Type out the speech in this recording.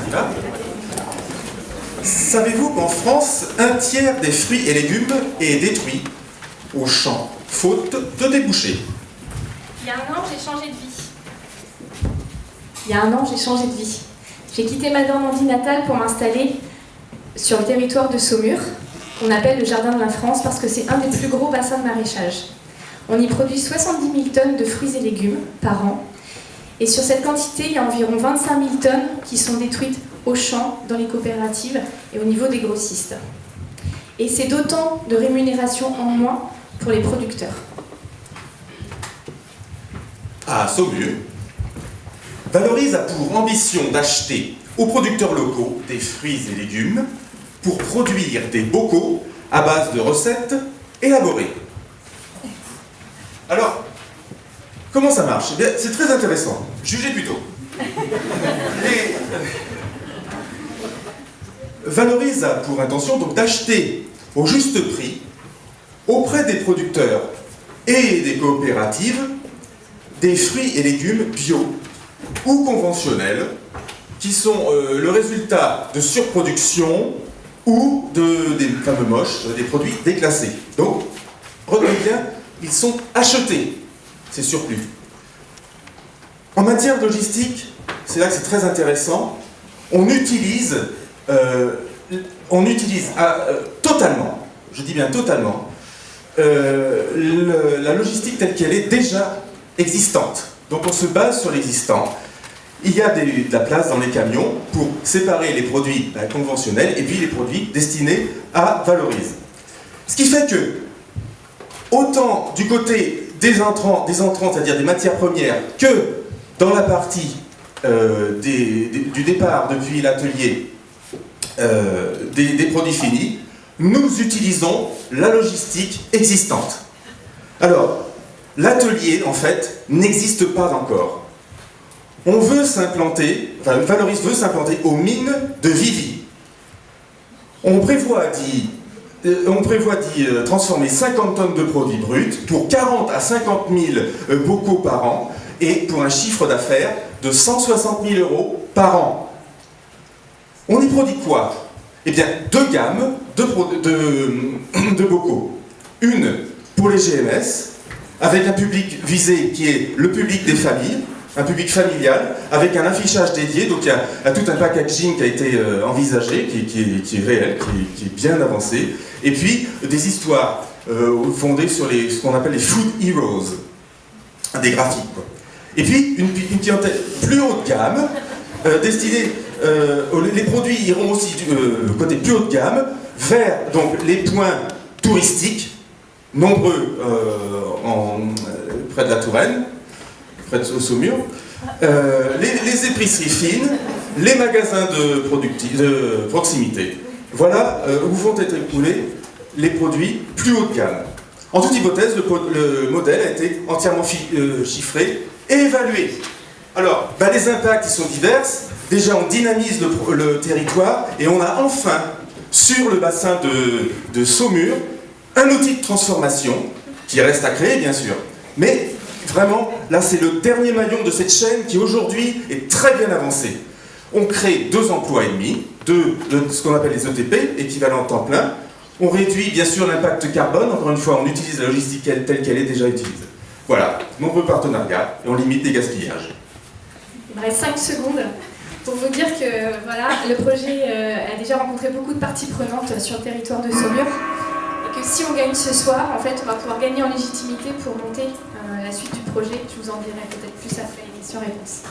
y va. Savez-vous qu'en France, un tiers des fruits et légumes est détruit au champ, faute de débouchés? Il y a un an, j'ai changé de vie. Il y a un an, j'ai changé de vie. J'ai quitté ma Normandie natale pour m'installer sur le territoire de Saumur, qu'on appelle le Jardin de la France parce que c'est un des plus gros bassins de maraîchage. On y produit 70 000 tonnes de fruits et légumes par an. Et sur cette quantité, il y a environ 25 000 tonnes qui sont détruites au champ, dans les coopératives et au niveau des grossistes. Et c'est d'autant de rémunération en moins pour les producteurs. À Saumur, Valorise a pour ambition d'acheter aux producteurs locaux des fruits et légumes pour produire des bocaux à base de recettes élaborées. Alors, comment ça marche? Eh bien, c'est très intéressant. Jugez plutôt. Valorise a pour intention donc d'acheter au juste prix auprès des producteurs et des coopératives des fruits et légumes bio ou conventionnels qui sont le résultat de surproduction ou des fameux moches, des produits déclassés. Donc, retenez bien, ils sont achetés, ces surplus. En matière de logistique, c'est là que c'est très intéressant, on utilise totalement, je dis bien totalement, la logistique telle qu'elle est déjà existante. Donc on se base sur l'existant. Il y a de la place dans les camions pour séparer les produits conventionnels et puis les produits destinés à Valorise. Ce qui fait que, autant du côté des entrants, c'est-à-dire des matières premières, que dans la partie du départ depuis l'atelier des produits finis, nous utilisons la logistique existante. Alors, l'atelier, en fait, n'existe pas encore. On veut s'implanter, Valorise veut s'implanter aux mines de Vivi. On prévoit d'y transformer 50 tonnes de produits bruts pour 40 à 50 000 bocaux par an et pour un chiffre d'affaires de 160 000 € par an. On y produit quoi? Eh bien, deux gammes de bocaux. Une pour les GMS, avec un public visé qui est le public des familles, un public familial, avec un affichage dédié, donc il y a tout un packaging qui a été envisagé, qui est réel, qui est bien avancé, et puis des histoires fondées sur ce qu'on appelle les food heroes, des graphiques, quoi. Et puis une clientèle plus haut de gamme, destinée, les produits iront aussi du côté plus haut de gamme, vers donc, les points touristiques, nombreux près de la Touraine, près de Saumur, les épiceries fines, les magasins de proximité. Voilà où vont être écoulés les produits plus haut de gamme. En toute hypothèse, le modèle a été entièrement chiffré et évalué. Alors, les impacts ils sont divers. Déjà, on dynamise le territoire et on a enfin, sur le bassin de Saumur, un outil de transformation qui reste à créer, bien sûr. Mais vraiment, là, c'est le dernier maillon de cette chaîne qui, aujourd'hui, est très bien avancée. On crée 2 emplois et demi, ce qu'on appelle les ETP, équivalent temps plein. On réduit, bien sûr, l'impact carbone. Encore une fois, on utilise la logistique telle qu'elle est déjà utilisée. Voilà, nombreux partenariats et on limite les gaspillages. Il me reste 5 secondes pour vous dire que voilà, le projet a déjà rencontré beaucoup de parties prenantes sur le territoire de Saumur. Que si on gagne ce soir, en fait, on va pouvoir gagner en légitimité pour monter la suite du projet. Je vous en dirai peut-être plus après les questions-réponses.